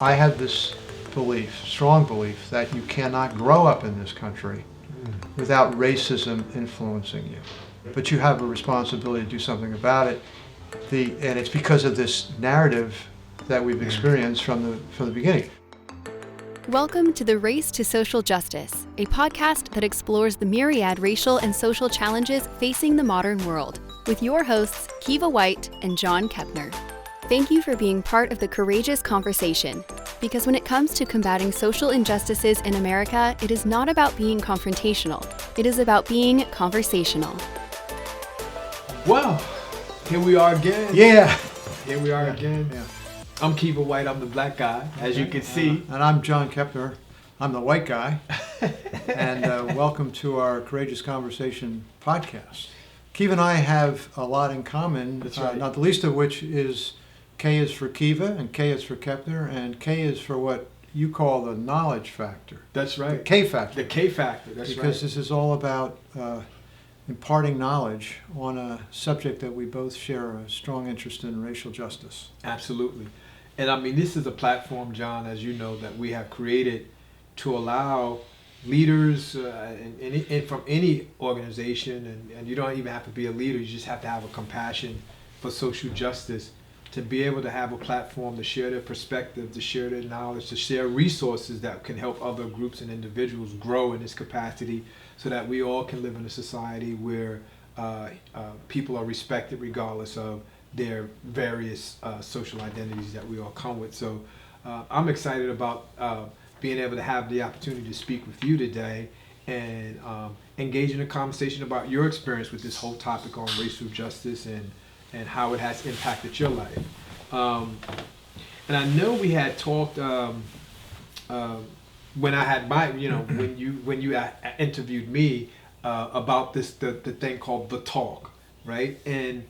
I had this belief, strong belief, that you cannot grow up in this country without racism influencing you. But you have a responsibility to do something about it. And it's because of this narrative that we've experienced from the beginning. Welcome to the Race to Social Justice, a podcast that explores the myriad racial and social challenges facing the modern world, with your hosts, Kiva White and John Kepner. Thank you for being part of the courageous conversation, because when it comes to combating social injustices in America, it is not about being confrontational. It is about being conversational. Well, here we are again. Yeah. Here we are again. Yeah. I'm Kiva White, I'm the black guy, as you can see. And I'm John Kepner. I'm the white guy. And welcome to our Courageous Conversation podcast. Kiva and I have a lot in common, That's right. Not the least of which is K is for Kiva and K is for Kepner, and K is for what you call the knowledge factor. That's right. The K factor. The K factor, that's Because right. this is all about imparting knowledge on a subject that we both share a strong interest in, racial justice. Absolutely. And I mean, this is a platform, John, as you know, that we have created to allow leaders and from any organization, and you don't even have to be a leader, you just have to have a compassion for social justice, to be able to have a platform to share their perspective, to share their knowledge, to share resources that can help other groups and individuals grow in this capacity, so that we all can live in a society where people are respected regardless of their various social identities that we all come with. So I'm excited about being able to have the opportunity to speak with you today and engage in a conversation about your experience with this whole topic on racial justice and how it has impacted your life. And I know we had talked when I had my, when you interviewed me about the thing called The Talk, right? And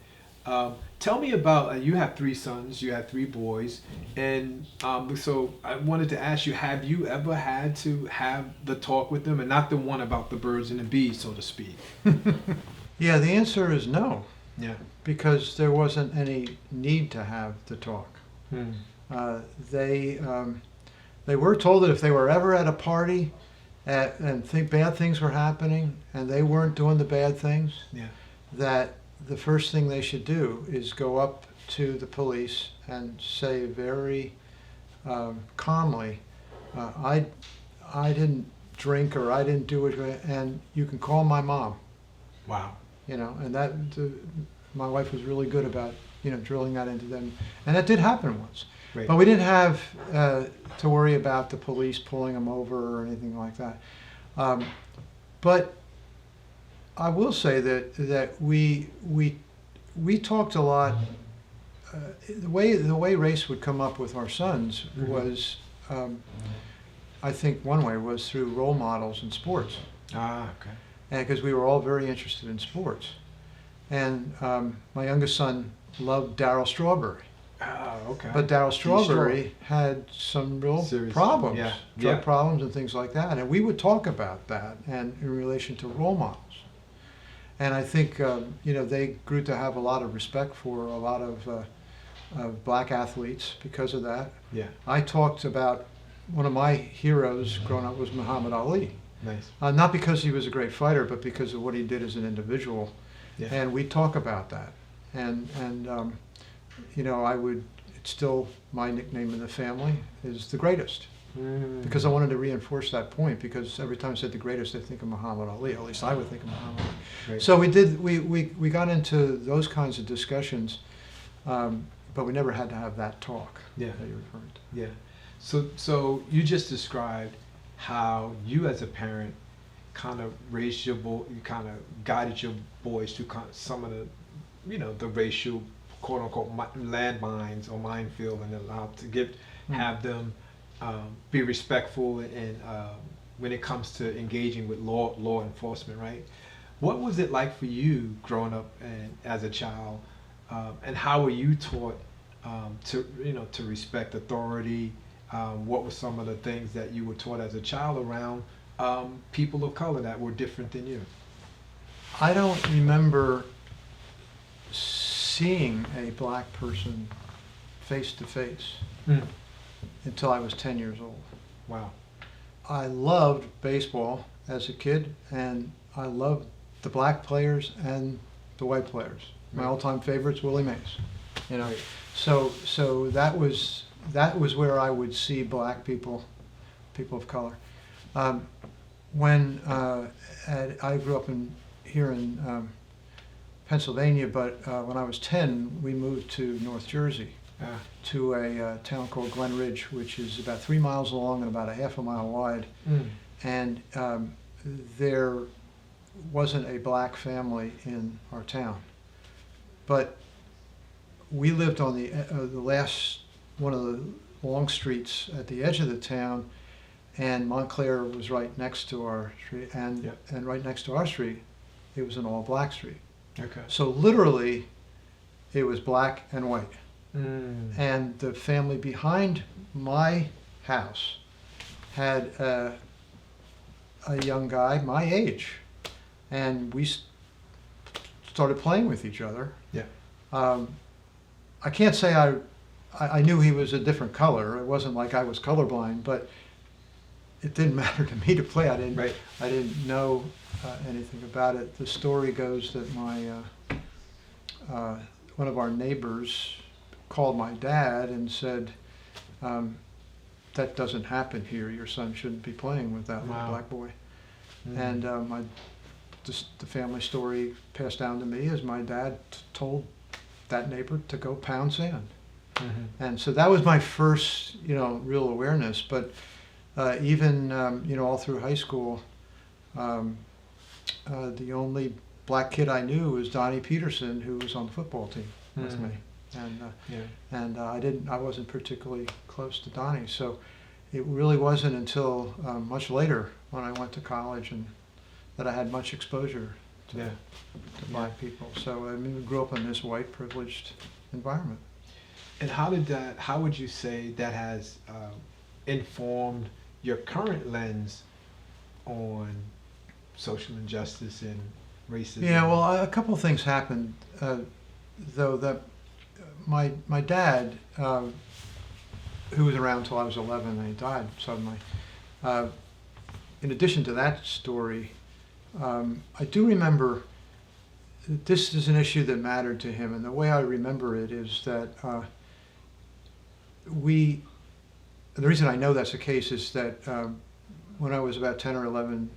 tell me about, you have 3 sons, you have 3 boys, and so I wanted to ask you, have you ever had to have the talk with them, and not the one about the birds and the bees, so to speak? Yeah, the answer is no. Yeah. Because there wasn't any need to have the talk. They were told that if they were ever at a party and think bad things were happening and they weren't doing the bad things, that the first thing they should do is go up to the police and say very calmly, I didn't drink, or I didn't do it, and you can call my mom. Wow. And that my wife was really good about drilling that into them, and that did happen once. Right. But we didn't have to worry about the police pulling them over or anything like that. But I will say that we talked a lot. The way race would come up with our sons was, I think one way was through role models in sports. Ah, okay. And because we were all very interested in sports. And my youngest son loved Darryl Strawberry. Ah, okay. But Darryl Strawberry had some real Serious problems, drug Yeah. problems and things like that. And we would talk about that and in relation to role models. And I think, they grew to have a lot of respect for a lot of black athletes because of that. Yeah. I talked about one of my heroes growing up was Muhammad Ali. Nice. Not because he was a great fighter, but because of what he did as an individual. Yeah. And we talk about that. And it's still my nickname in the family is the greatest. Because I wanted to reinforce that point, because every time I said the greatest, I think of Muhammad Ali. At least I would think of Muhammad Ali. Right. So we got into those kinds of discussions, but we never had to have that talk that you're referring to. Yeah. So you just described how you as a parent kind of guided your boys through some of the racial quote unquote landmines or minefield, and allowed to have them be respectful and when it comes to engaging with law enforcement, right? What was it like for you growing up and as a child, and how were you taught to respect authority? What were some of the things that you were taught as a child around people of color that were different than you? I don't remember seeing a black person face to face. until I was 10 years old. Wow. I loved baseball as a kid, and I loved the black players and the white players. My Right. all-time favorites, Willie Mays. You know, Right. so that was where I would see black people, people of color. When I grew up here in Pennsylvania, but when I was 10, we moved to North Jersey, to a town called Glen Ridge, which is about 3 miles long and about a half a mile wide. And there wasn't a black family in our town, but we lived on the last one of the long streets at the edge of the town, and Montclair was right next to our street, and Yep. and right next to our street, it was an all-black street. Okay. So literally, it was black and white. Mm. And the family behind my house had a young guy my age, and we started playing with each other. Yeah. I can't say I knew he was a different color. It wasn't like I was colorblind, but it didn't matter to me to play. I didn't know anything about it. The story goes that one of our neighbors called my dad and said, "That doesn't happen here. Your son shouldn't be playing with that little black boy." And the family story passed down to me as my dad told that neighbor to go pound sand. And so that was my first, real awareness. But even, all through high school, the only black kid I knew was Donnie Peterson, who was on the football team with me. And I wasn't particularly close to Donnie. So it really wasn't until much later when I went to college and that I had much exposure to black people. So I mean, we grew up in this white privileged environment. And how would you say that has informed your current lens on social injustice and racism? Yeah, well, a couple of things happened, though. That my dad, who was around until I was 11, and he died suddenly. In addition to that story, I do remember that this is an issue that mattered to him, and the way I remember it is that the reason I know that's the case is that when I was about 10 or 11,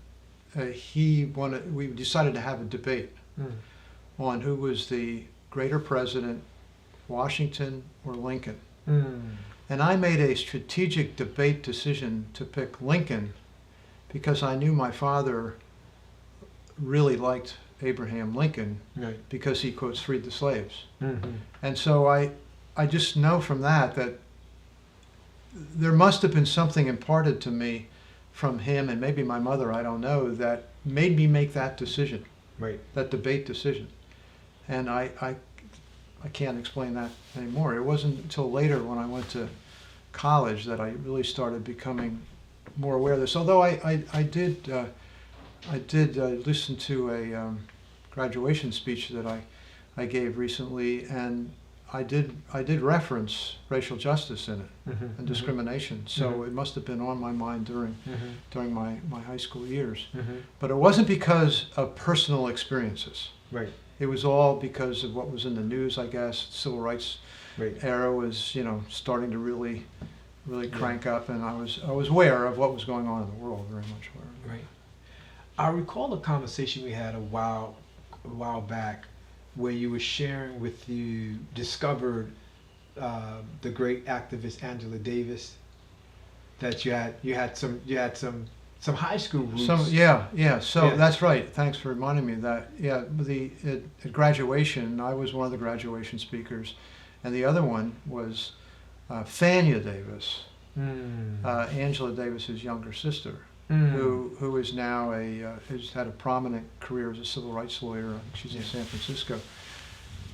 we decided to have a debate on who was the greater president, Washington or Lincoln. And I made a strategic debate decision to pick Lincoln because I knew my father really liked Abraham Lincoln because he, quotes, freed the slaves. And so I just know from that there must have been something imparted to me from him and maybe my mother, I don't know, that made me make that decision, that debate decision. And I can't explain that anymore. It wasn't until later when I went to college that I really started becoming more aware of this. Although I did listen to a graduation speech that I gave recently, and I did reference racial justice in it and discrimination. So it must have been on my mind during my high school years. But it wasn't because of personal experiences. It was all because of what was in the news, I guess. Civil rights era was, starting to really crank up, and I was aware of what was going on in the world, very much aware. I recall a conversation we had a while back where you were sharing with you discovered the great activist Angela Davis. That you had some high school roots. So that's right. Thanks for reminding me of that. Yeah, at graduation, I was one of the graduation speakers, and the other one was Fania Davis, Angela Davis's younger sister, who is now has had a prominent career as a civil rights lawyer. I think she's in San Francisco,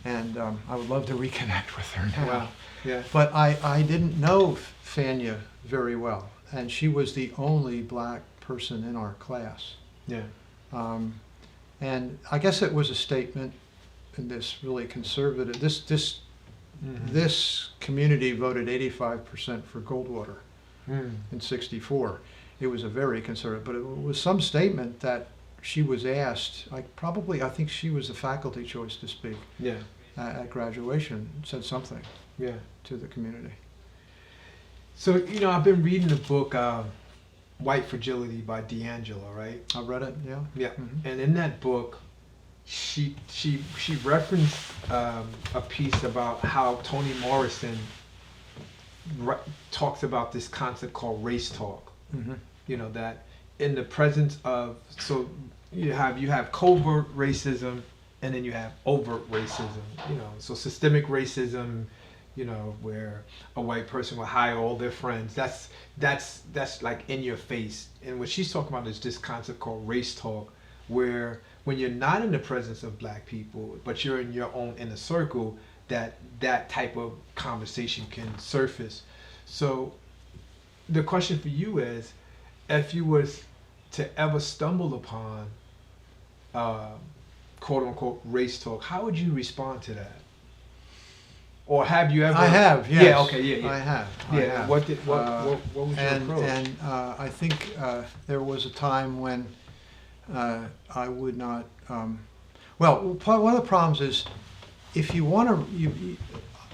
and I would love to reconnect with her now. Wow. Yeah. But I didn't know Fania very well, and she was the only black person in our class. And I guess it was a statement in this really conservative, this this community voted 85% for Goldwater in '64. It was a very conservative, but it was some statement that she was asked. I think she was the faculty choice to speak. Yeah. At graduation, said something. Yeah. To the community. So I've been reading the book White Fragility by D'Angelo, right? I read it. Yeah. Yeah. And in that book, she referenced a piece about how Toni Morrison talks about this concept called race talk. That in the presence of, so you have covert racism and then you have overt racism. So systemic racism, where a white person will hire all their friends. That's like in your face. And what she's talking about is this concept called race talk, where when you're not in the presence of black people, but you're in your own inner circle, that type of conversation can surface. So the question for you is, if you was to ever stumble upon quote unquote race talk, how would you respond to that? Or have you ever? I have, yes. Yeah, okay, yeah. I have. What was your approach? And I think there was a time when I would not. One of the problems is if you want to.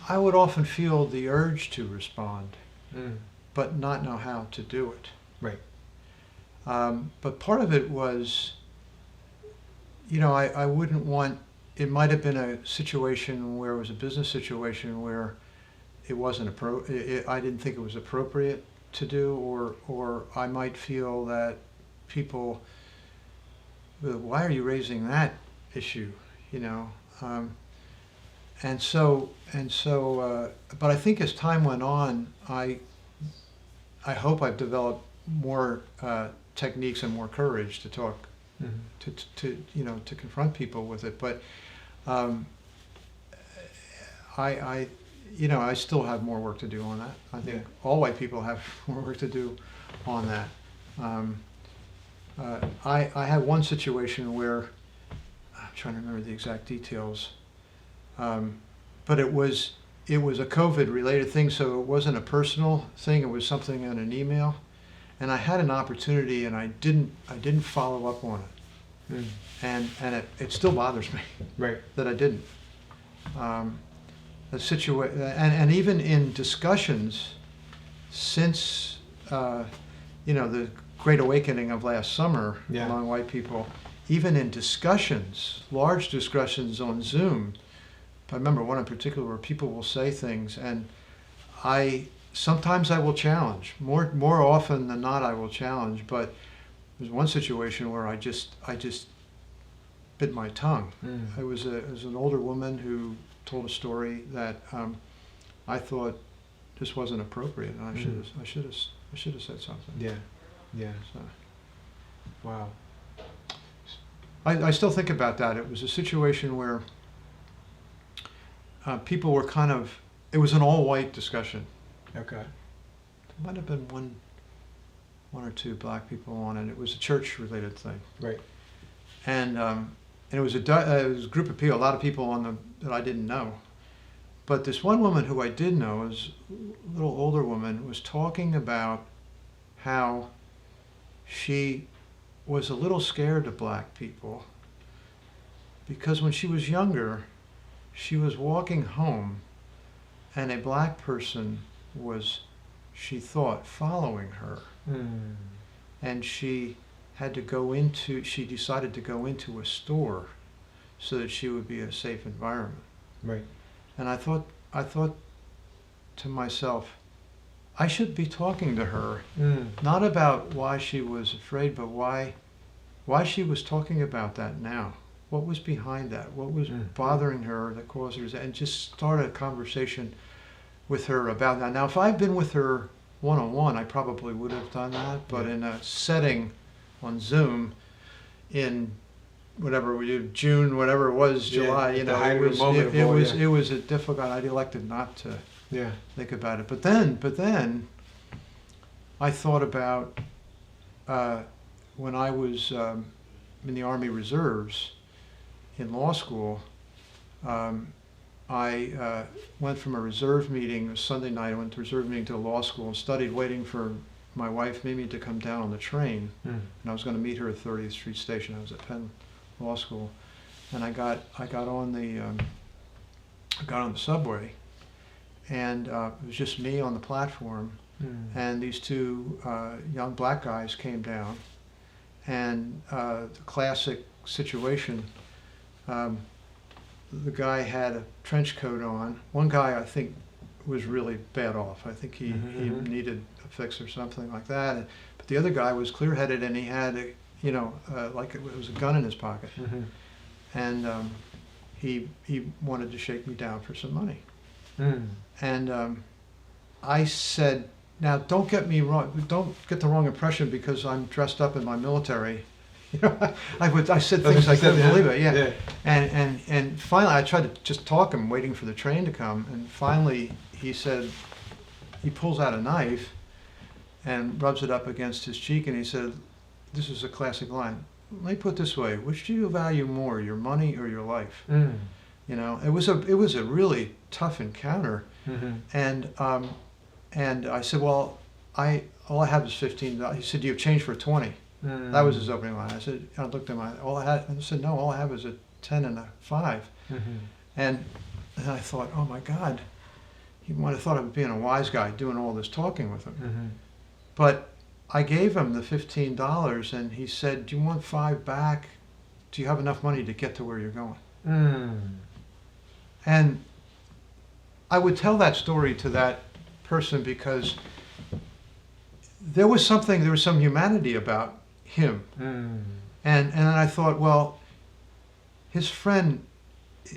I would often feel the urge to respond, but not know how to do it. Right. But part of it was, I wouldn't want. It might have been a situation where it was a business situation where it wasn't I didn't think it was appropriate to do, or I might feel that people, why are you raising that issue, and so, but I think as time went on, I hope I've developed more techniques and more courage to talk, to confront people with it. But I still have more work to do on that. I think all white people have more work to do on that. I had one situation where, I'm trying to remember the exact details, but it was a COVID-related thing, so it wasn't a personal thing. It was something in an email, and I had an opportunity, and I didn't follow up on it, and it still bothers me, right, that I didn't. And even in discussions since the Great Awakening of last summer among white people, even in discussions, large discussions on Zoom. I remember one in particular where people will say things, and sometimes I will challenge. More often than not, I will challenge. But there's one situation where I just bit my tongue. It was an older woman who told a story that I thought this wasn't appropriate, and I should have said something. Yeah. So. Wow. I still think about that. It was a situation where people were it was an all-white discussion. Okay. There might have been one or two black people on it. It was a church-related thing. Right. And it was a group of people, a lot of people that I didn't know. But this one woman who I did know, was a little older woman, was talking about how she was a little scared of black people because when she was younger, she was walking home and a black person was, she thought, following her. And she decided to go into a store so that she would be in a safe environment. Right. And I thought to myself, I should be talking to her, not about why she was afraid, but why she was talking about that now. What was behind that? What was bothering her that caused her, and just start a conversation with her about that. Now, if I'd been with her one-on-one, I probably would have done that, but in a setting on Zoom in whatever we did, June, whatever it was, July, it was a difficult. I elected not to think about it. But then I thought about when I was in the Army Reserves in law school. I went from a reserve meeting, a Sunday night, I went to a reserve meeting to law school and studied waiting for my wife, Mimi, to come down on the train. And I was going to meet her at 30th Street Station. I was at Penn Law School. And I got on the subway, and it was just me on the platform, and these two young black guys came down, and the classic situation, the guy had a trench coat on. One guy, I think, was really bad off. I think he needed a fix or something like that. But the other guy was clear-headed, and he had, like it was a gun in his pocket. And he wanted to shake me down for some money. And I said, now don't get me wrong, don't get the wrong impression because I'm dressed up in my military. I said things I couldn't believe it. Yeah. And finally I tried to just talk him, waiting for the train to come. And finally he said, he pulls out a knife and rubs it up against his cheek, and he said, this is a classic line, let me put it this way, which do you value more, your money or your life? It was a really tough encounter. And I said, well, all I have is $15. He said, do you have change for 20? That was his opening line. I looked at him, I said, no, all I have is a 10 and a 5. And I thought, oh my God, he might have thought I was being a wise guy doing all this talking with him. But I gave him the $15, and he said, do you want 5 back? Do you have enough money to get to where you're going? And I would tell that story to that person because there was some humanity about him. And then I thought, well, his friend,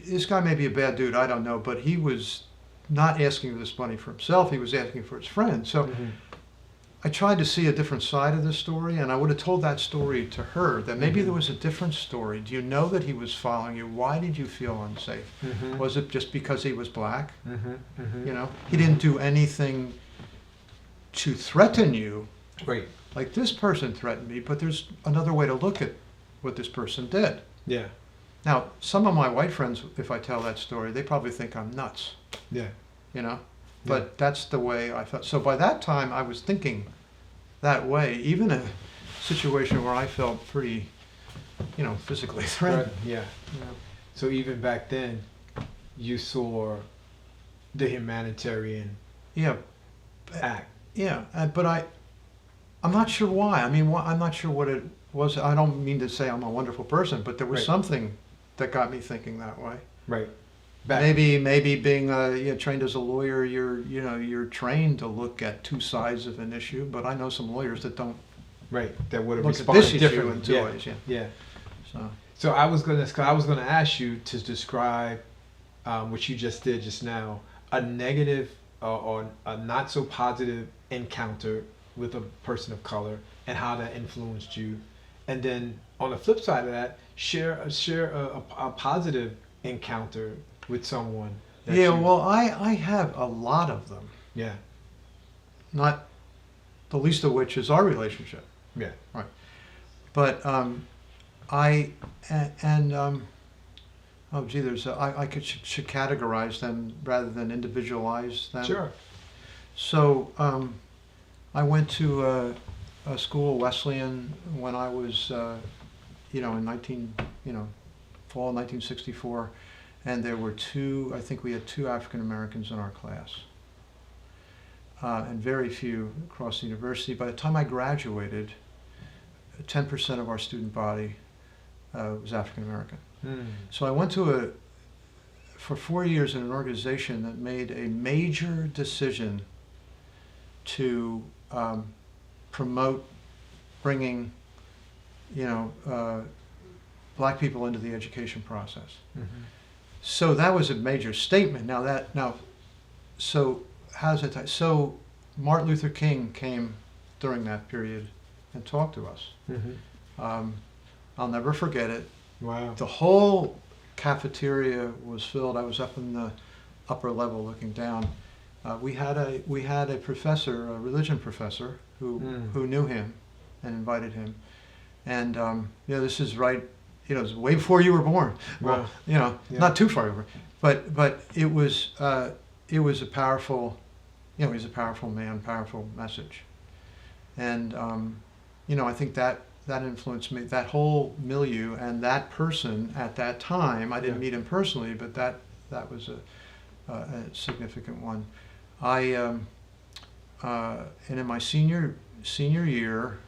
this guy may be a bad dude, I don't know, but he was not asking for this money for himself, he was asking for his friend. So I tried to see a different side of the story, and I would have told that story to her, that maybe there was a different story. Do you know that he was following you? Why did you feel unsafe? Was it just because he was black? He didn't do anything to threaten you. Right. Like this person threatened me, but there's another way to look at what this person did. Yeah. Now, some of my white friends, if I tell that story, they probably think I'm nuts. Yeah. But that's the way I felt. So by that time, I was thinking that way, even in a situation where I felt pretty, physically threatened. Yeah. So even back then, you saw the humanitarian act. Yeah, but I'm not sure why. I mean, I'm not sure what it was. I don't mean to say I'm a wonderful person, but there was something that got me thinking that way. Right. Maybe being trained as a lawyer, you're trained to look at two sides of an issue. But I know some lawyers that don't. Right. That would have look responded at this issue in two ways. Yeah. So I was gonna ask you to describe what you just did just now, a negative or a not so positive encounter with a person of color and how that influenced you, and then on the flip side of that, share a positive encounter with someone. Well, I have a lot of them. Yeah. Not the least of which is our relationship. Yeah. Right. But I should categorize them rather than individualize them. Sure. So I went to a school, Wesleyan, when I was, in fall 1964, and there were we had two African Americans in our class, and very few across the university. By the time I graduated, 10% of our student body was African American. So I went for 4 years in an organization that made a major decision to promote bringing, black people into the education process. So that was a major statement. So how's it? So Martin Luther King came during that period and talked to us. I'll never forget it. Wow. The whole cafeteria was filled. I was up in the upper level looking down. We had a professor, a religion professor, who knew him and invited him. And this is right, it was way before you were born. Wow. Well, not too far over. but it was a powerful, you know, he's a powerful man, powerful message, and you know, I think that influenced me, that whole milieu and that person at that time. I didn't meet him personally, but that was a significant one. And in my senior year,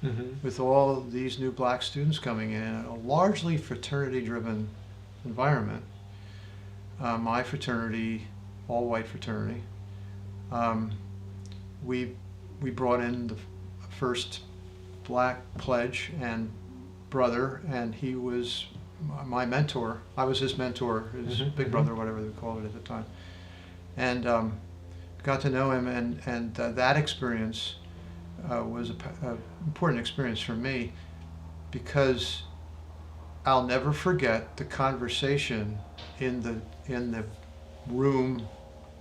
with all these new black students coming in, a largely fraternity-driven environment, my fraternity, all-white fraternity, we brought in the first black pledge and brother, and he was my mentor. I was his mentor, his big brother, whatever they called it at the time, and got to know him, and that experience was an important experience for me, because I'll never forget the conversation in the room,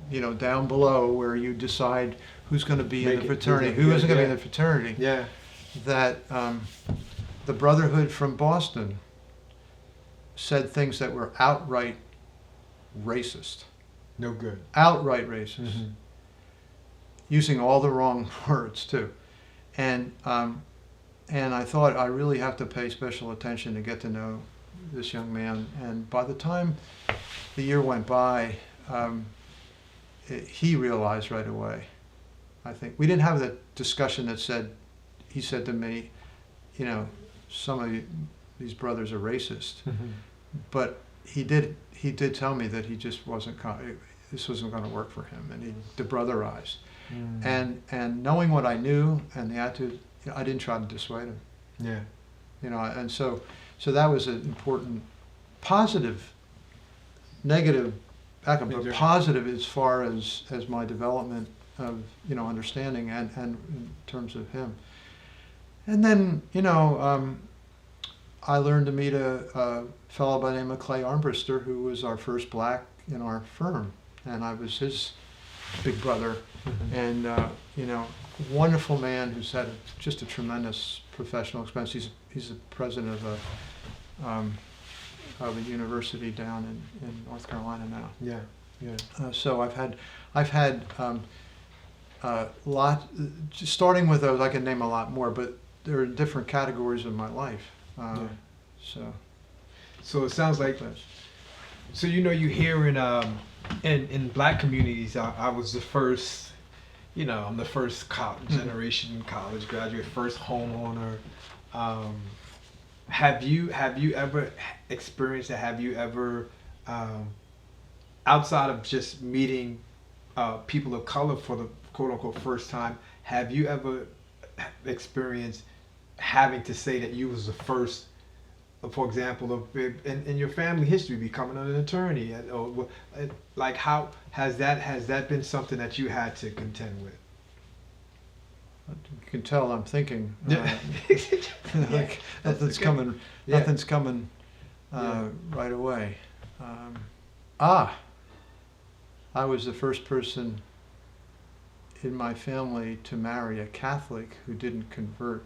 you know, down below, where you decide who's going to be in the fraternity, who isn't going to be in the fraternity. Yeah. That the Brotherhood from Boston said things that were outright racist. No good. Outright racist. Using all the wrong words too. And I thought, I really have to pay special attention to get to know this young man. And by the time the year went by, he realized right away. I think we didn't have the discussion that said, he said to me, you know, some of these brothers are racist, but he did tell me that he just wasn't, this wasn't going to work for him, and he debrotherized. And knowing what I knew and the attitude, you know, I didn't try to dissuade him. Yeah. You know, and so that was an important, positive, negative, but positive as far as my development of, you know, understanding and in terms of him. And then, you know, I learned to meet a fellow by the name of Clay Armbrister, who was our first black in our firm, and I was his big brother. And you know, wonderful man who's had just a tremendous professional experience. He's the president of a university down in North Carolina now. Yeah, yeah. So I've had just starting with those. I can name a lot more, but there are different categories of my life. So it sounds like, so you know, you hear in black communities, I was the first, you know, I'm the first generation college graduate, first homeowner. Have you ever experienced that? Have you ever, outside of just meeting people of color for the quote unquote first time, have you ever experienced having to say that you was the first, for example, in your family history, becoming an attorney, or like, how has that been something that you had to contend with? You can tell I'm thinking. Like nothing's okay. coming. Yeah. Nothing's coming right away. I was the first person in my family to marry a Catholic who didn't convert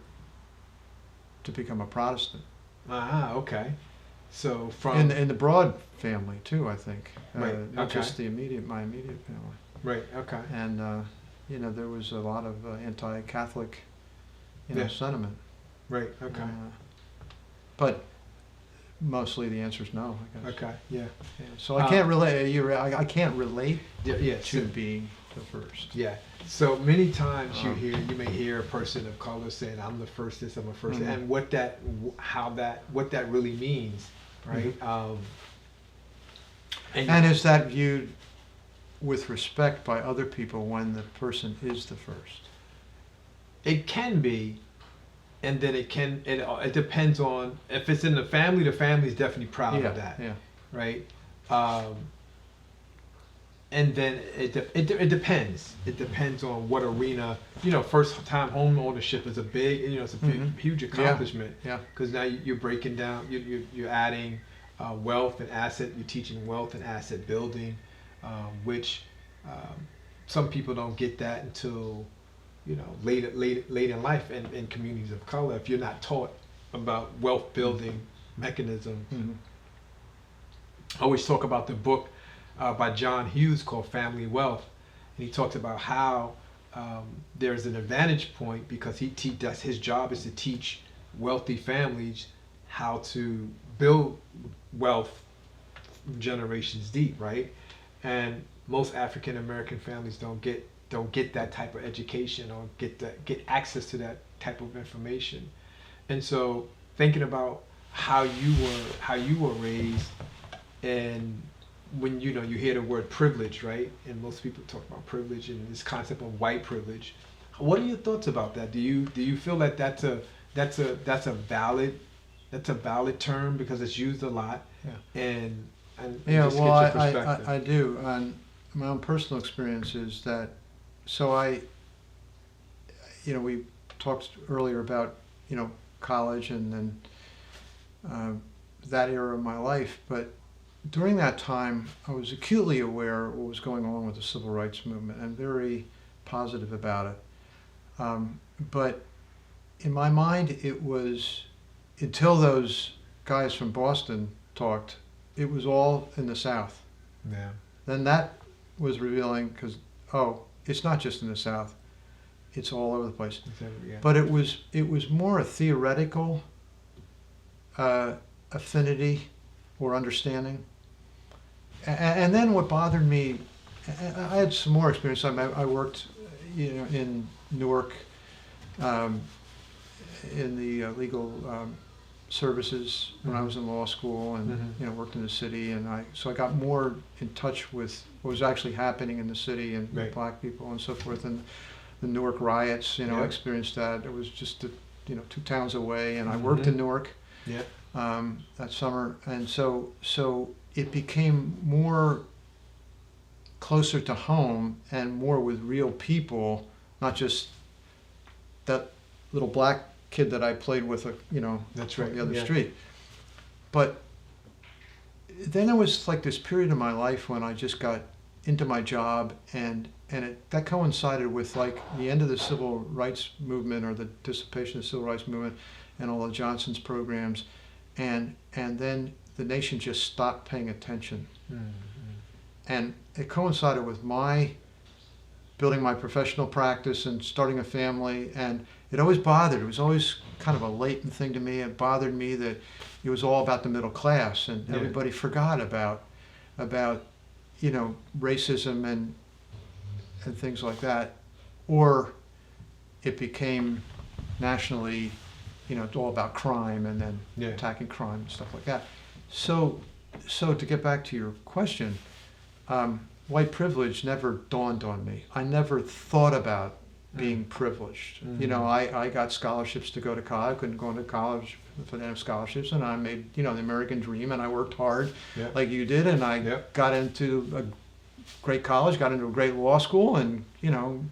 to become a Protestant. Ah, okay. So from in the broad family too, I think. Right. Not Okay. just my immediate family. Right. Okay. And you know, there was a lot of anti-Catholic, you know, sentiment. Right. Okay. But mostly the answer is no, I guess. Okay. Yeah. Yeah. So I can't relate. I can't relate Yeah. to being the first. Yeah. So many times you may hear a person of color saying, "I'm the first this, I'm the first," and what that really means, right? And is that viewed with respect by other people when the person is the first? It can be, and then it depends on if it's in the family. The family is definitely proud of that, right? And then it depends. It depends on what arena. You know, first time home ownership is a big, you know, it's a huge accomplishment. Yeah. Because now you're breaking down. You're adding wealth and asset. You're teaching wealth and asset building, which some people don't get that until, you know, late in life in communities of color. If you're not taught about wealth building mechanism. I always talk about the book by John Hughes called Family Wealth, and he talks about how there's an advantage point because that's his job is to teach wealthy families how to build wealth generations deep, right? And most African American families don't get that type of education or get access to that type of information. And so thinking about how you were raised, and when you hear the word privilege, right? And most people talk about privilege and this concept of white privilege. What are your thoughts about that? Do you feel that that's a valid term because it's used a lot? Yeah. And Yeah, just well, get your perspective. I do. And my own personal experience is that, we talked earlier about, college and then that era of my life. But during that time, I was acutely aware of what was going on with the civil rights movement and very positive about it. But in my mind, it was, until those guys from Boston talked, it was all in the South. Yeah. Then that was revealing because, it's not just in the South, it's all over the place. Yeah. But it was more a theoretical affinity or understanding. And then what bothered me, I had some more experience. I worked, in Newark, in the legal services when I was in law school, and worked in the city, and so I got more in touch with what was actually happening in the city and Right. black people and so forth, and the Newark riots. I Yeah. experienced that. It was just 2 towns away, and I worked in Newark Yeah. that summer, and so it became more closer to home and more with real people, not just that little black kid that I played with, That's right. on the other Yeah. street. But then there was like this period in my life when I just got into my job, and that coincided with like the end of the civil rights movement, or the dissipation of the civil rights movement, and all of Johnson's programs, and then the nation just stopped paying attention. And it coincided with my building my professional practice and starting a family, and it always bothered. It was always kind of a latent thing to me. It bothered me that it was all about the middle class, and Yeah. everybody forgot about racism and things like that. Or it became nationally, it's all about crime, and then Yeah. attacking crime and stuff like that. So to get back to your question, white privilege never dawned on me. I never thought about being privileged. I got scholarships to go to college. I couldn't go into college if I didn't have scholarships, and I made, the American dream, and I worked hard Yeah. like you did, and I Yep. got into a great college, got into a great law school, and,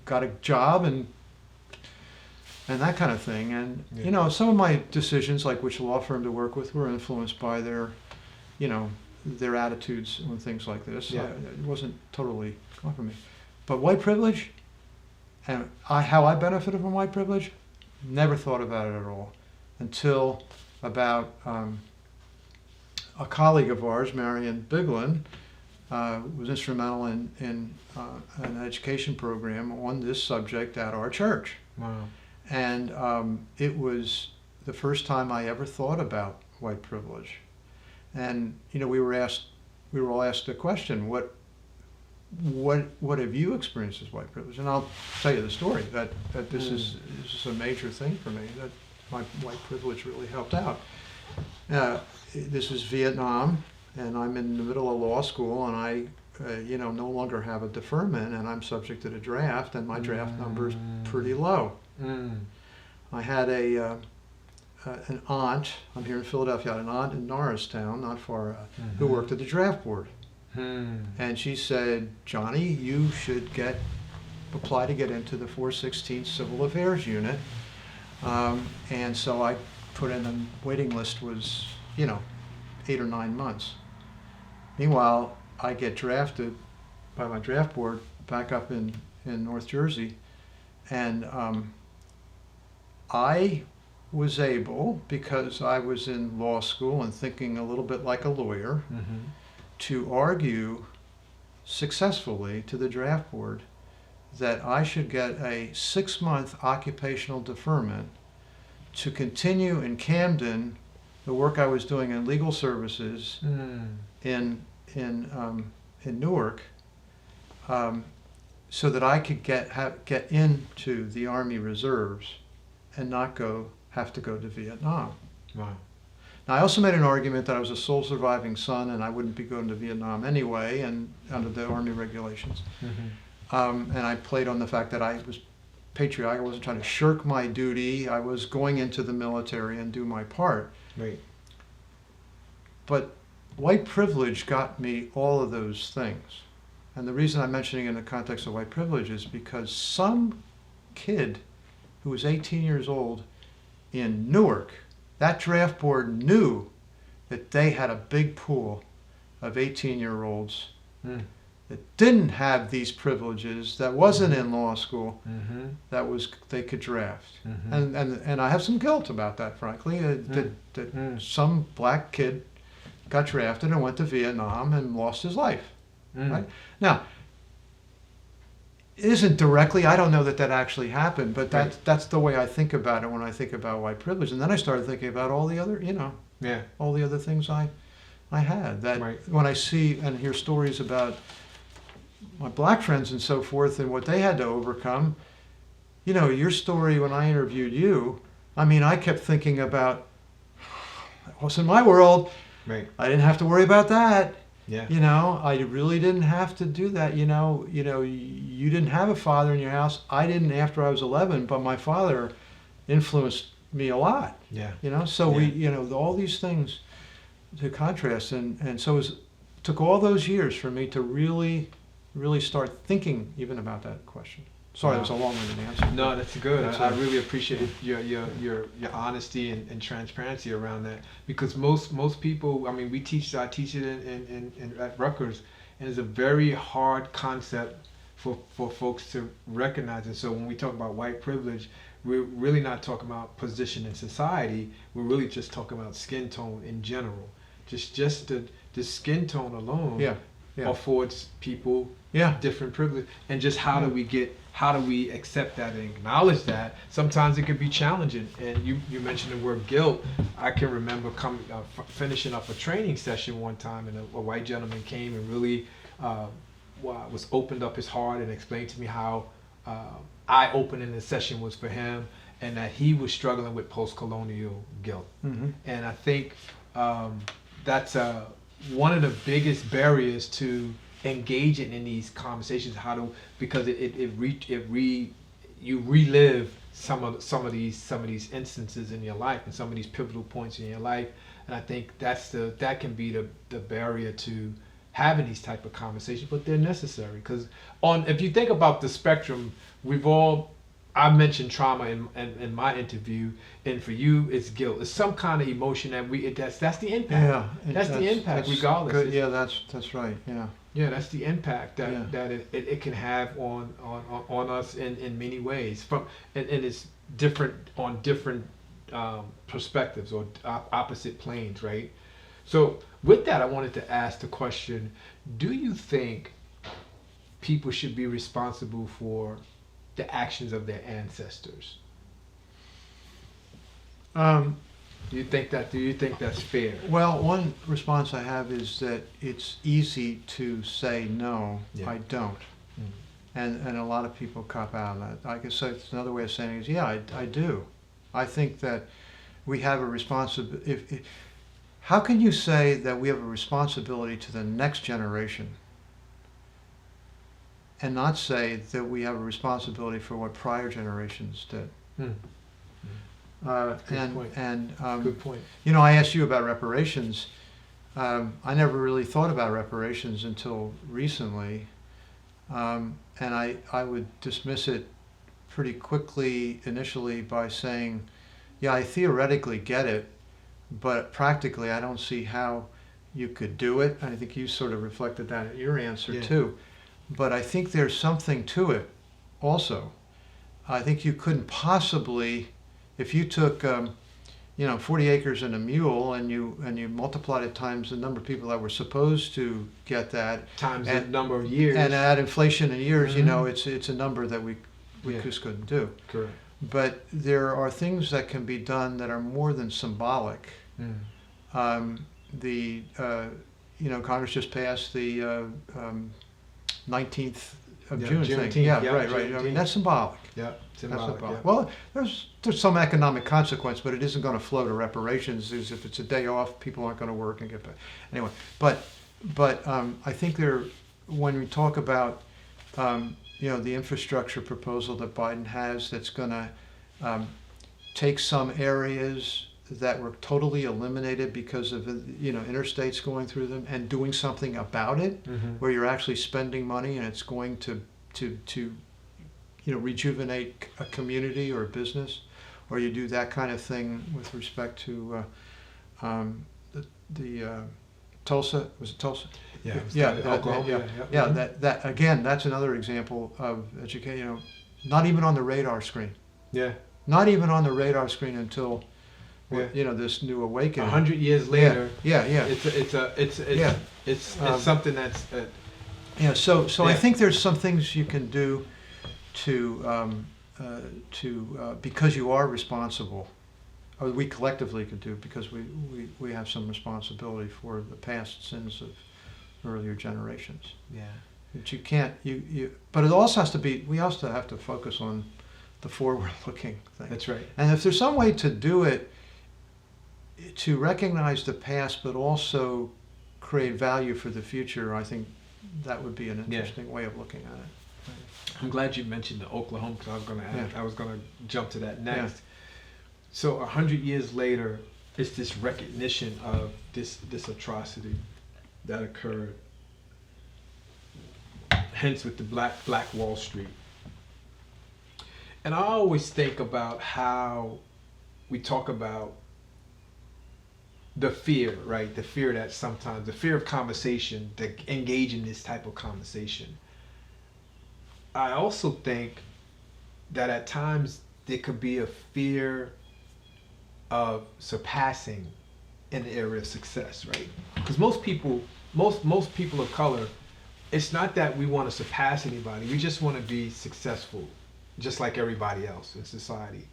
got a job and that kind of thing. And, Yeah. some of my decisions, like which law firm to work with, were influenced by their attitudes on things like this. Yeah. It wasn't totally gone from me. But white privilege, and how I benefited from white privilege, never thought about it at all until about a colleague of ours, Marion Biglin, was instrumental in an education program on this subject at our church. Wow. And it was the first time I ever thought about white privilege. And we were all asked the question, what have you experienced as white privilege? And I'll tell you the story that this is a major thing for me, that my white privilege really helped out. This is Vietnam, and I'm in the middle of law school, and I no longer have a deferment, and I'm subject to the draft, and my draft number is pretty low. I had an aunt, I'm here in Philadelphia, I had an aunt in Norristown, not far, who worked at the draft board. And she said, Johnny, you should apply to get into the 416 Civil Affairs Unit. And so I put in, the waiting list was, 8 or 9 months. Meanwhile, I get drafted by my draft board back up in North Jersey. And I was able, because I was in law school and thinking a little bit like a lawyer, to argue successfully to the draft board that I should get a 6-month occupational deferment to continue in Camden the work I was doing in legal services in Newark, so that I could get into the Army Reserves and not have to go to Vietnam. Wow. Now, I also made an argument that I was a sole surviving son and I wouldn't be going to Vietnam anyway, and under the Army regulations. And I played on the fact that I was patriotic. I wasn't trying to shirk my duty. I was going into the military and do my part. Right. But white privilege got me all of those things. And the reason I'm mentioning it in the context of white privilege is because some kid who was 18 years old in Newark, that draft board knew that they had a big pool of 18-year-olds that didn't have these privileges, that wasn't in law school, they could draft. And I have some guilt about that, frankly, that some black kid got drafted and went to Vietnam and lost his life. Right? Now, it isn't directly, I don't know that actually happened, but that's the way I think about it when I think about white privilege. And then I started thinking about all the other, all the other things I had. That when I see and hear stories about my black friends and so forth and what they had to overcome, your story when I interviewed you, I mean, I kept thinking about, what's in my world? Right. I didn't have to worry about that. Yeah. I really didn't have to do that. You didn't have a father in your house. I didn't after I was 11, but my father influenced me a lot. Yeah. So we, all these things to contrast. And so it took all those years for me to really, really start thinking even about that question. Sorry, that was a long-winded answer. No, that's good. I really appreciate your honesty and transparency around that, because most people, I mean, I teach it in at Rutgers, and it's a very hard concept for folks to recognize. And so when we talk about white privilege, we're really not talking about position in society. We're really just talking about skin tone in general. Just the skin tone alone affords people different privilege, and just how do we accept that and acknowledge that? Sometimes it can be challenging. And you mentioned the word guilt. I can remember finishing up a training session one time, and a white gentleman came and really was opened up his heart and explained to me how eye-opening the session was for him, and that he was struggling with post-colonial guilt. And I think that's one of the biggest barriers to engaging in these conversations, because you relive some of these instances in your life and some of these pivotal points in your life, and I think that can be the barrier to having these type of conversations, but they're necessary, because if you think about the spectrum, I mentioned trauma in my interview, and for you it's guilt. It's some kind of emotion that's the impact. Yeah, that's the impact, regardless. Good. Yeah, that's right. Yeah. Yeah, that's the impact that it can have on us in many ways. And it's different on different perspectives or opposite planes, right? So with that, I wanted to ask the question: do you think people should be responsible for the actions of their ancestors? Do you think that's fair? Well, one response I have is that it's easy to say no, I don't. And a lot of people cop out on that. I guess it's another way of saying it is, I do. I think that we have a responsibility. How can you say that we have a responsibility to the next generation and not say that we have a responsibility for what prior generations did? Good point. I asked you about reparations. I never really thought about reparations until recently, and I would dismiss it pretty quickly initially by saying, I theoretically get it, but practically I don't see how you could do it. And I think you sort of reflected that in your answer too. But I think there's something to it also. I think you couldn't possibly, if you took, 40 acres and a mule, and you multiplied it times the number of people that were supposed to get that, times the number of years, and add inflation in years, Mm-hmm. it's a number that we Yeah. just couldn't do. Correct. But there are things that can be done that are more than symbolic. The Congress just passed the 19th of June thing. Juneteenth, Yeah, yeah, right. I Juneteenth. mean, that's symbolic. Yeah, That's symbolic. symbolic. Yeah. Well, there's some economic consequence, but it isn't going to flow to reparations. Is if it's a day off, people aren't going to work and get paid. Anyway, but I think when we talk about the infrastructure proposal that Biden has, that's going to take some areas that were totally eliminated because of interstates going through them, and doing something about it, Mm-hmm. where you're actually spending money and it's going to rejuvenate a community or a business, or you do that kind of thing with respect to the Tulsa. Was it Tulsa? Yeah. It was Yeah, kind of Oklahoma. Yeah, that again, that's another example of education. Not even on the radar screen. Yeah. Not even on the radar screen until Yeah. this new awakening. 100 years later. Yeah. It's something that's. So I Yeah. think there's some things you can do to because you are responsible, or we collectively could do, because we have some responsibility for the past sins of earlier generations. Yeah. But you can't but it also has to be. We also have to focus on the forward-looking thing. That's right. And if there's some way to do it, to recognize the past, but also create value for the future, I think that would be an interesting way of looking at it. I'm glad you mentioned the Oklahoma, because I was going to add. Yeah. I was going to jump to that next. Yeah. So 100 years later, it's this recognition of this atrocity that occurred. Hence, with the Black Wall Street. And I always think about how we talk about the fear, right? The fear that sometimes, the fear of conversation, to engage in this type of conversation. I also think that at times there could be a fear of surpassing in the area of success, right? Because most people of color, it's not that we want to surpass anybody. We just want to be successful, just like everybody else in society.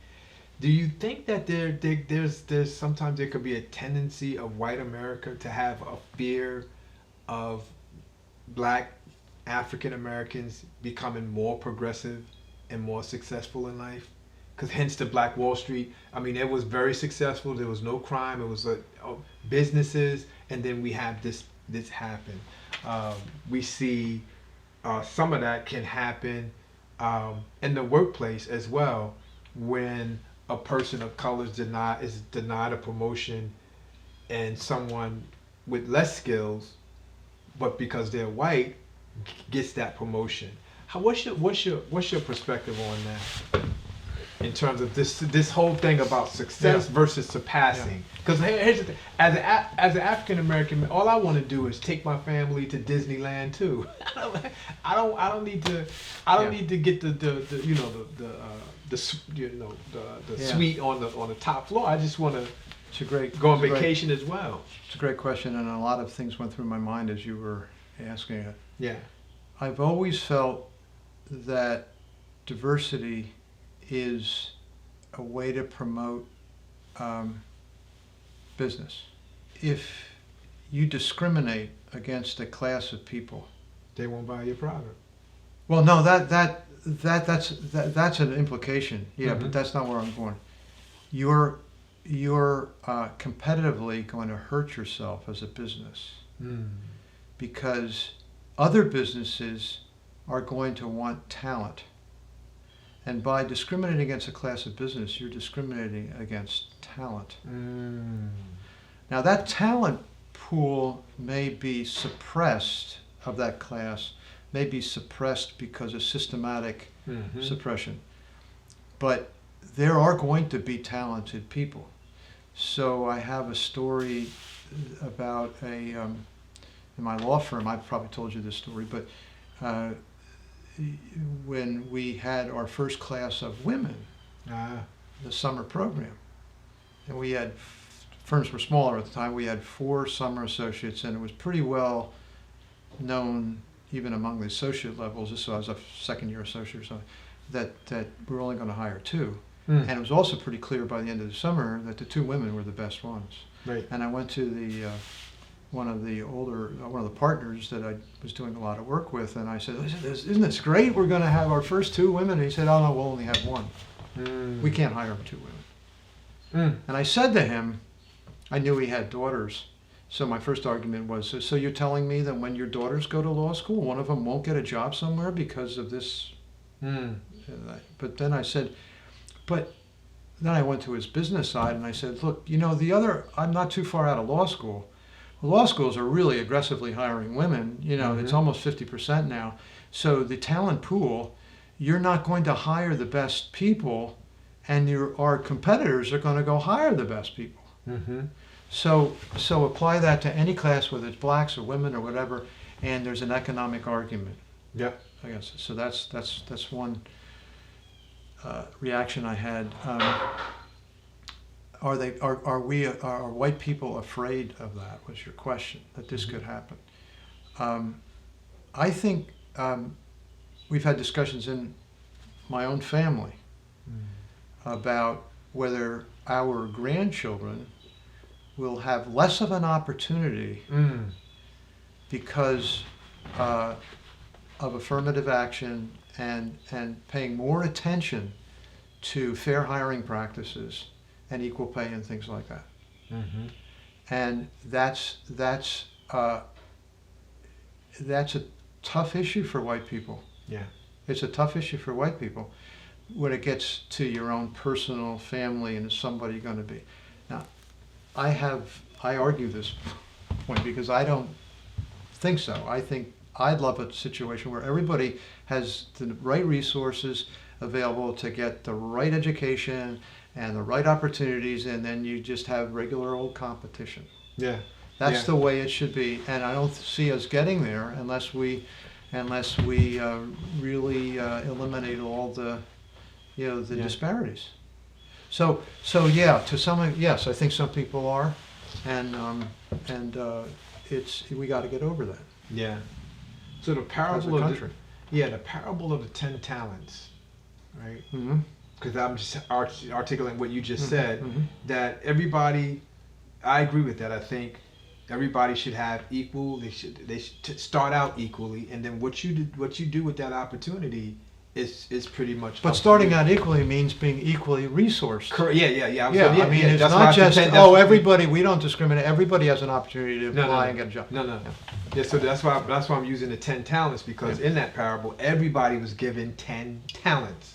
Do you think that there's sometimes there could be a tendency of white America to have a fear of Black African Americans becoming more progressive and more successful in life? Because hence the Black Wall Street. I mean, it was very successful. There was no crime. It was businesses, and then we have this happen. We see some of that can happen in the workplace as well, when a person of color is denied a promotion, and someone with less skills, but because they're white, gets that promotion. What's your perspective on that, in terms of this whole thing about success versus surpassing? Because here's the thing: as an African American, all I want to do is take my family to Disneyland too. I don't need to get the suite on the top floor. I just want to go on vacation as well. It's a great question, and a lot of things went through my mind as you were asking it. Yeah. I've always felt that diversity is a way to promote business. If you discriminate against a class of people, They won't buy your product. well, no, that's an implication. Yeah, Mhm. but that's not where I'm going. You're competitively going to hurt yourself as a business, because other businesses are going to want talent. And by discriminating against a class of business, you're discriminating against talent. Now, that talent pool may be suppressed, of that class, may be suppressed because of systematic suppression. But there are going to be talented people. So I have a story about in my law firm. I've probably told you this story, but when we had our first class of women, the summer program, and we had, firms were smaller at the time, we had 4 summer associates, and it was pretty well known, even among the associate levels, this was a second-year associate or something, that we were only going to hire 2. And it was also pretty clear by the end of the summer that the 2 women were the best ones. Right. And I went to the one of the partners that I was doing a lot of work with, and I said, "Isn't this great? We're going to have our first 2 women." And he said, "Oh no, we'll only have 1. We can't hire 2 women." And I said to him, I knew he had daughters, so my first argument was, "So you're telling me that when your daughters go to law school, one of them won't get a job somewhere because of this?" But then I said, then I went to his business side and I said, "Look, I'm not too far out of law school. Law schools are really aggressively hiring women. It's almost 50% now. So the talent pool, you're not going to hire the best people, and our competitors are going to go hire the best people. So apply that to any class, whether it's blacks or women or whatever, and there's an economic argument." Yeah. I guess so. That's one reaction I had. Are white people afraid of that? Was your question, that this could happen? I think we've had discussions in my own family about whether our grandchildren will have less of an opportunity because of affirmative action and paying more attention to fair hiring practices and equal pay and things like that. And that's a tough issue for white people. Yeah. It's a tough issue for white people when it gets to your own personal family and is somebody going to be. Now, I argue this point because I don't think so. I think I'd love a situation where everybody has the right resources available to get the right education and the right opportunities, and then you just have regular old competition. Yeah. That's the way it should be, and I don't see us getting there unless we really eliminate all the disparities. So yeah, to some, yes, I think some people are, and we got to get over that. Yeah. So the parable As a of country. the parable of the 10 talents, right? Mm-hmm. Because I'm just articulating what you just said, Mm-hmm. that everybody, I agree with that. I think everybody should have equal. They should start out equally, and then what you do with that opportunity is pretty much. But starting out equally means being equally resourced. Correct. Yeah. I mean, it's not just everybody. We don't discriminate. Everybody has an opportunity to apply and get a job. No. Yeah, so that's why I'm using the 10 talents, because in that parable, everybody was given 10 talents,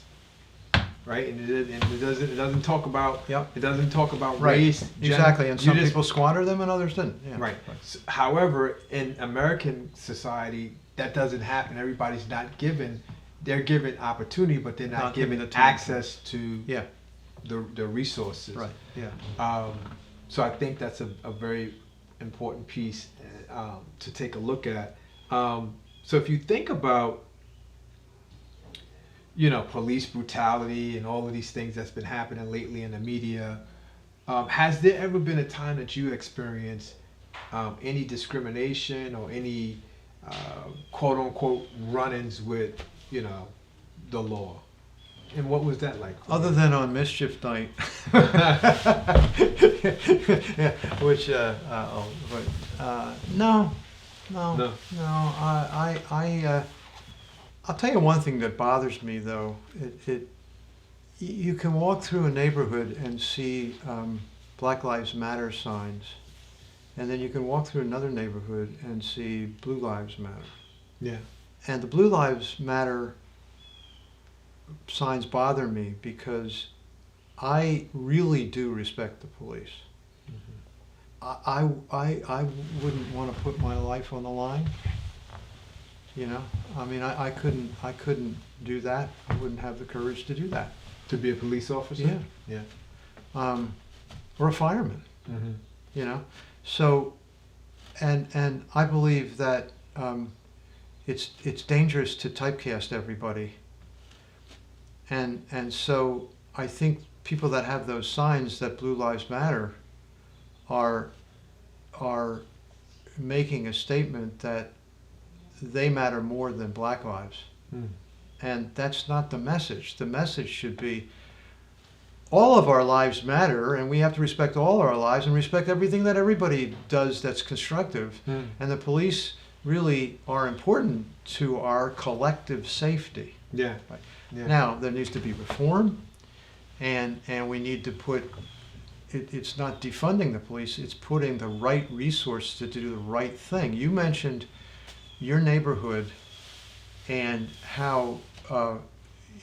right? And it doesn't talk about it doesn't talk about race, gender. Exactly. And some people squander them and others didn't. Yeah. Right. So, however, in American society, that doesn't happen. Everybody's not given. They're given opportunity, but they're not given access to the resources. Right. Yeah. So I think that's a very important piece to take a look at. So if you think about, police brutality and all of these things that's been happening lately in the media, has there ever been a time that you experienced any discrimination or any quote unquote run-ins with the law? And what was that like? Other than on mischief night, which no. I'll tell you one thing that bothers me though. You can walk through a neighborhood and see Black Lives Matter signs, and then you can walk through another neighborhood and see Blue Lives Matter. Yeah. And the Blue Lives Matter signs bother me because I really do respect the police. Mm-hmm. I wouldn't want to put my life on the line. I mean, I couldn't do that. I wouldn't have the courage to do that. To be a police officer? Yeah. Or a fireman. Mm-hmm. So, and I believe that it's dangerous to typecast everybody. And so I think people that have those signs that Blue Lives Matter are making a statement that they matter more than Black lives. And that's not the message. The message should be all of our lives matter, and we have to respect all our lives and respect everything that everybody does that's constructive. And the police really are important to our collective safety. Yeah. Right. Yeah. Now, there needs to be reform, and we need to put, it's not defunding the police, it's putting the right resources to do the right thing. You mentioned your neighborhood and how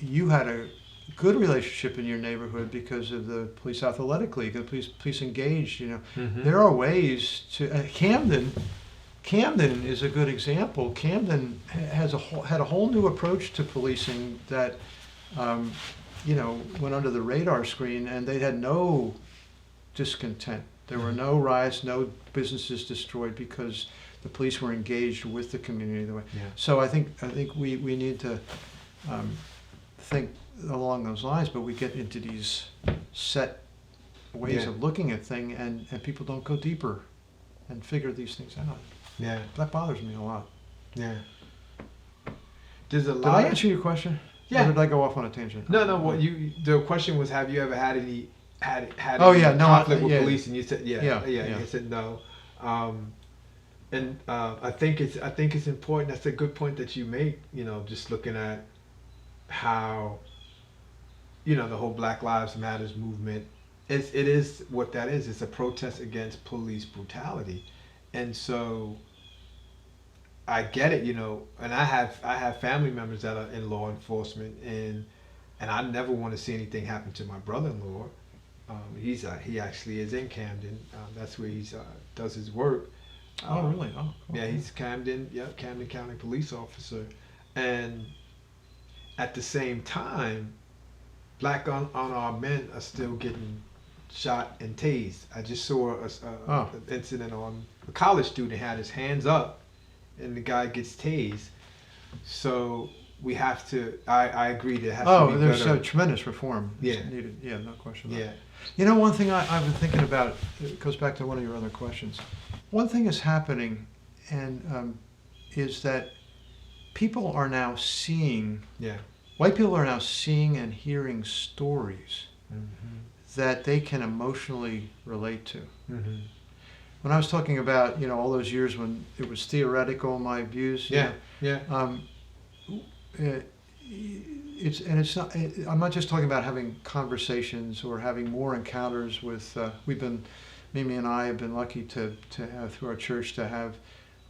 you had a good relationship in your neighborhood because of the Police Athletic League, the police engaged, you know. There are ways to, Camden is a good example. Camden had a whole new approach to policing that, you know, went under the radar screen, and they had no discontent. There were no riots, no businesses destroyed because the police were engaged with the community. So I think we need to think along those lines, but we get into these set ways of looking at things, and people don't go deeper and figure these things out. Yeah. That bothers me a lot. Yeah. There's a lot. Did I answer your question? Yeah. Or did I go off on a tangent? No. What the question was, have you ever had any Oh, yeah, no, conflict with yeah. police? And you said yeah. Yeah. You said no. And I think it's important. That's a good point that you make. You know, just looking at how, you know, the whole Black Lives Matters movement. It is what that is. It's a protest against police brutality, and so I get it, you know, and I have family members that are in law enforcement, and I never want to see anything happen to my brother-in-law. He actually is in Camden. That's where he's does his work. Oh, really? Oh, yeah, he's Camden County police officer, and at the same time, Black unarmed men are still getting shot and tased. I just saw an incident on a college student had his hands up, and the guy gets tased. So we have to. I agree. There has to be there's better. a tremendous reform Yeah. needed. Yeah, no question about it. Yeah. You know, one thing I've been thinking about, it goes back to one of your other questions. One thing is happening, and is that people are now seeing, white people are now seeing and hearing stories that they can emotionally relate to. When I was talking about, you know, all those years when it was theoretical, my views. It's not. I'm not just talking about having conversations or having more encounters with. Mimi and I have been lucky to have through our church to have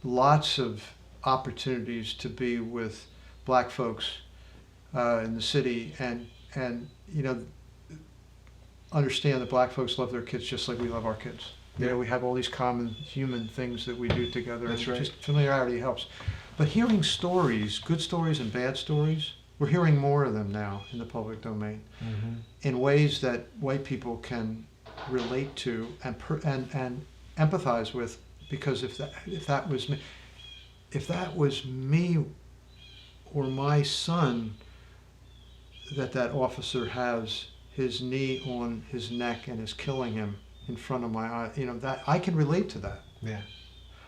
lots of opportunities to be with Black folks in the city, and you know, understand that Black folks love their kids just like we love our kids. You know, we have all these common human things that we do together. That's right. Just familiarity helps. But hearing stories, good stories and bad stories, we're hearing more of them now in the public domain in ways that white people can relate to and empathize with, because if that was me or my son that officer has his knee on his neck and is killing him in front of my eye, you know, that I can relate to that. Yeah.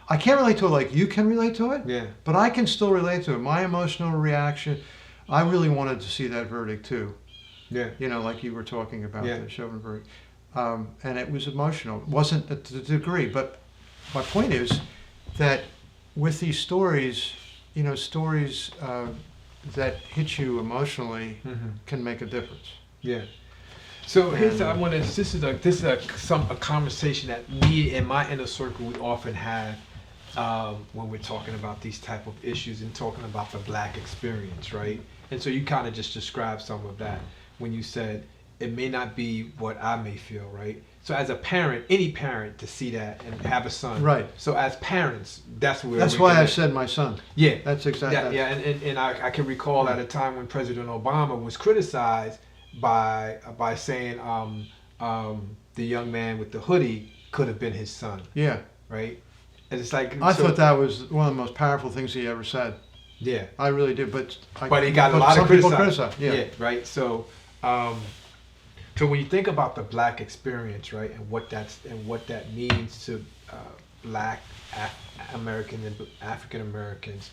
I can't relate to it like you can relate to it. Yeah. But I can still relate to it. My emotional reaction, I really wanted to see that verdict too. Yeah. You know, like you were talking about Yeah. the Chauvin verdict. And it was emotional. It wasn't to the degree, but my point is that with these stories, you know, stories that hit you emotionally can make a difference. Yeah. So here's this is a conversation that we in my inner circle we often have when we're talking about these type of issues and talking about the Black experience, right? And so you kind of just described some of that when you said it may not be what I may feel, right? So as a parent, any parent to see that and have a son, right? So as parents, that's where that's why I said my son. Yeah, that's exactly. Yeah, and I can recall at a time when President Obama was criticized by saying the young man with the hoodie could have been his son. Yeah. Right. And it's like I thought that was one of the most powerful things he ever said. Yeah. I really did, but he got a lot of people criticize. Yeah. Right. So So when you think about the Black experience, right, and what that means to Black American and African Americans,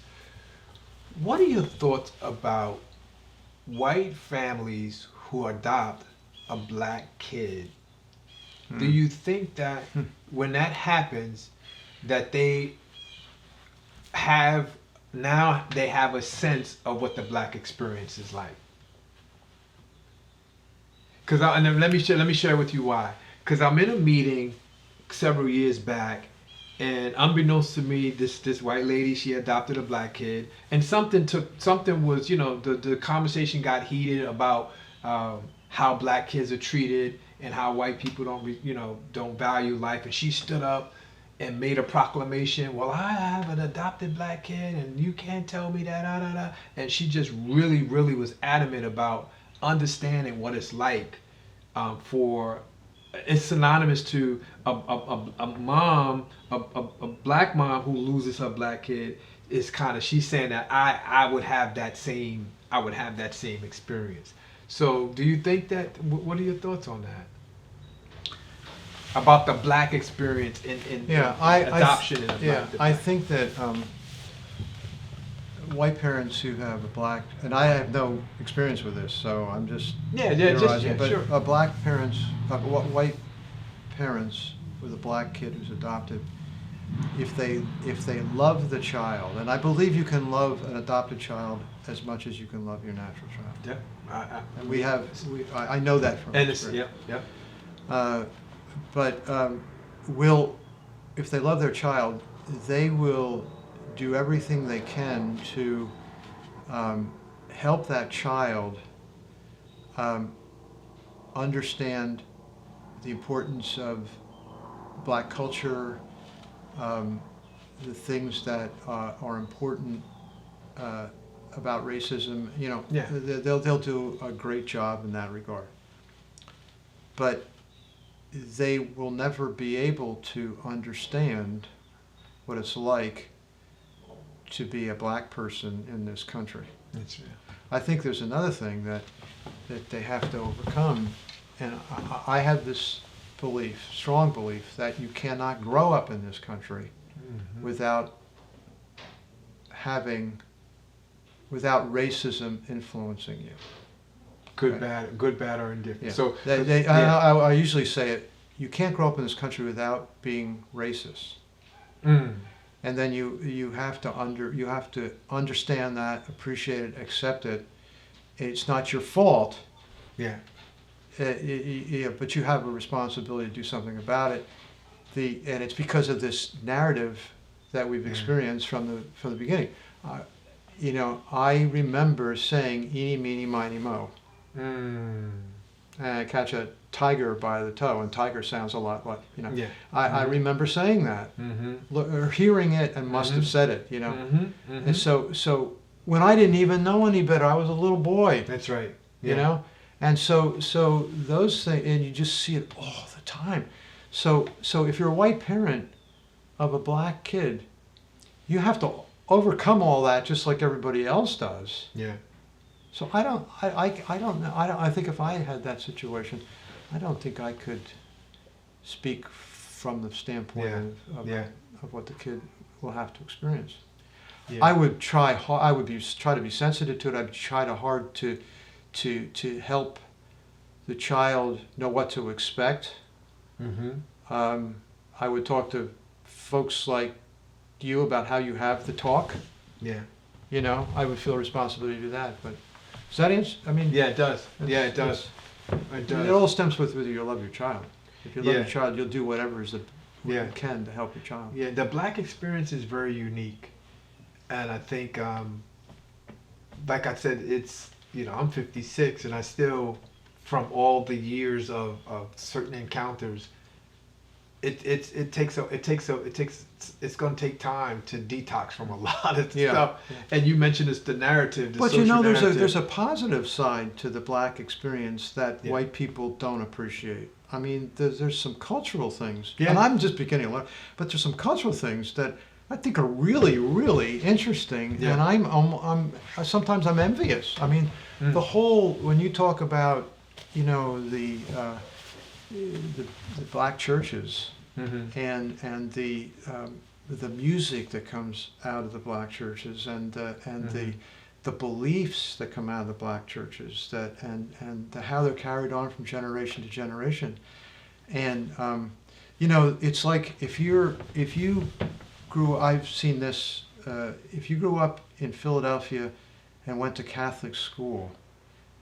what are your thoughts about white families who adopt a Black kid? Do you think that when that happens, that they have a sense of what the Black experience is like? Because let me share with you why. Because I'm in a meeting several years back, and unbeknownst to me, this white lady, she adopted a Black kid, and something was, the conversation got heated about how Black kids are treated and how white people don't value life, and she stood up and made a proclamation. Well, I have an adopted Black kid, and you can't tell me that. And she just really, really was adamant about understanding what it's like for. It's synonymous to a mom, a Black mom who loses her Black kid. Is kind of, she's saying that I would have that same experience. So, do you think that? What are your thoughts on that? About the Black experience in adoption in a Black. I think that white parents who have a Black, and I have no experience with this, so I'm just sure. Black parents, white parents with a Black kid who's adopted, if they love the child, and I believe you can love an adopted child as much as you can love your natural child. Yeah, And I know that from experience. But if they love their child, they will do everything they can to help that child understand the importance of Black culture, the things that are important about racism. They'll do a great job in that regard. But they will never be able to understand what it's like to be a Black person in this country. That's right. I think there's another thing that they have to overcome, and I have this strong belief, that you cannot grow up in this country without racism influencing you. Good, bad, or indifferent. Yeah. So I usually say it. You can't grow up in this country without being racist. And then you have to understand that, appreciate it, accept it. It's not your fault. Yeah. But you have a responsibility to do something about it. And it's because of this narrative that we've experienced from the beginning. I remember saying "eeny, meeny, miny, mo," and catch a tiger by the toe, and tiger sounds a lot like Yeah. I remember saying that, or hearing it, and must have said it, And so when I didn't even know any better, I was a little boy. That's right. Yeah. And so those things, and you just see it all the time. So if you're a white parent of a Black kid, you have to overcome all that just like everybody else does. Yeah. So I don't know. I think if I had that situation, I don't think I could speak from the standpoint of what the kid will have to experience. Yeah. I would try to be sensitive to it. I'd try hard to help the child know what to expect. I would talk to folks like you about how you have the talk. Yeah. I would feel a responsibility to do that. But does that answer? I mean. Yeah, it does. It does. It all stems with whether you love your child. If you love your child, you'll do whatever you can to help your child. Yeah, the Black experience is very unique, and I think, like I said, it's I'm 56, and I still, from all the years of certain encounters, it's going to take time to detox from a lot of stuff. Yeah. And you mentioned the narrative. But there's a positive side to the Black experience that white people don't appreciate. I mean, there's some cultural things, and I'm just beginning to learn. But there's some cultural things that I think are really, really interesting, and I'm sometimes I'm envious. I mean, the whole, when you talk about the black churches Mm-hmm. and the music that comes out of the black churches and the beliefs that come out of the black churches and how they're carried on from generation to generation. And it's like if you I've seen this. If you grew up in Philadelphia and went to Catholic school,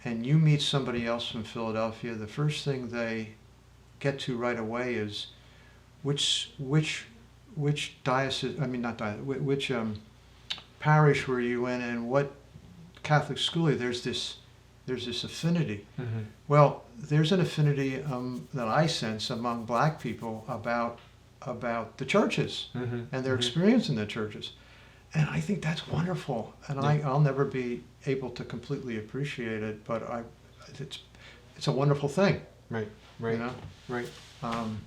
and you meet somebody else from Philadelphia, the first thing they get to right away is which diocese? I mean, not diocese. Which parish were you in, and what Catholic school? There's this affinity. Mm-hmm. Well, there's an affinity that I sense among black people about the churches Mm-hmm. and their experience in the churches. And I think that's wonderful. And Yeah. I'll never be able to completely appreciate it, but it's a wonderful thing. Right. Right. You know? Right. Um,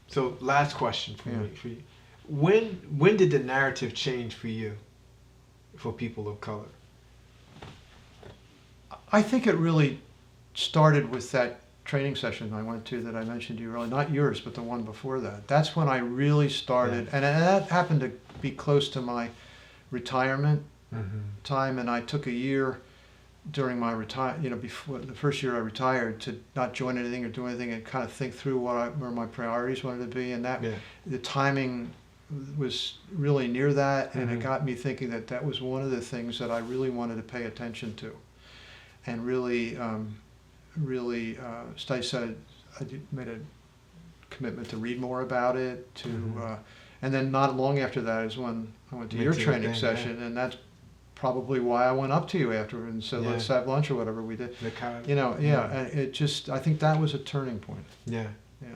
So last question for Yeah. me. For you. When did the narrative change for you, for people of color? I think it really started with that training session I went to that I mentioned to you earlier, not yours, but the one before that. That's when I really started, and that happened to be close to my retirement Mm-hmm. time, and I took a year during my before the first year I retired to not join anything or do anything and kind of think through where my priorities wanted to be, and that the timing was really near that, and it got me thinking that was one of the things that I really wanted to pay attention to, and really I made a commitment to read more about it, and then not long after that is when I went to your training session, and that's probably why I went up to you afterward and said, let's have lunch or whatever we did. And it just, I think that was a turning point. Yeah. Yeah.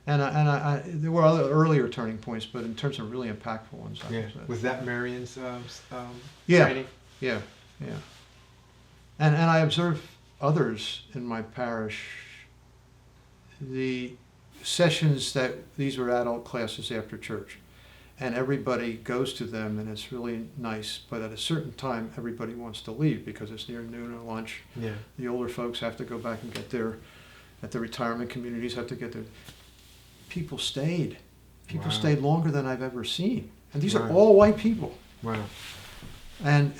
And I there were other earlier turning points, but in terms of really impactful ones. Was that Marion's Yeah. training? Yeah. And I observe others in my parish, the sessions these were adult classes after church, and everybody goes to them, and it's really nice, but at a certain time everybody wants to leave because it's near noon or lunch. Yeah. The older folks have to go back and get at the retirement communities have to get their, people stayed longer than I've ever seen, and these are all white people. Wow. And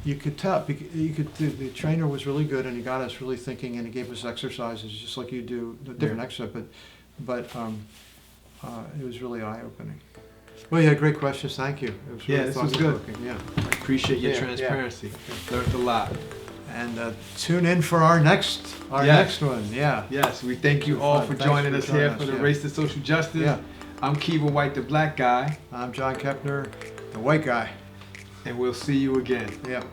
you could tell, the trainer was really good, and he got us really thinking, and he gave us exercises just like you do, a different exercise, but it was really eye-opening. Well, you had great questions. Thank you. It was really this was good. Yeah. I appreciate your Yeah, transparency. Learned a lot. And tune in for our next one. Yeah. Yes, we thank you all for Thanks joining for us here joining for us, the yeah. Race to Social Justice. Yeah. I'm Kiva White, the black guy, I'm John Kepner, the white guy. and we'll see you again. Yeah.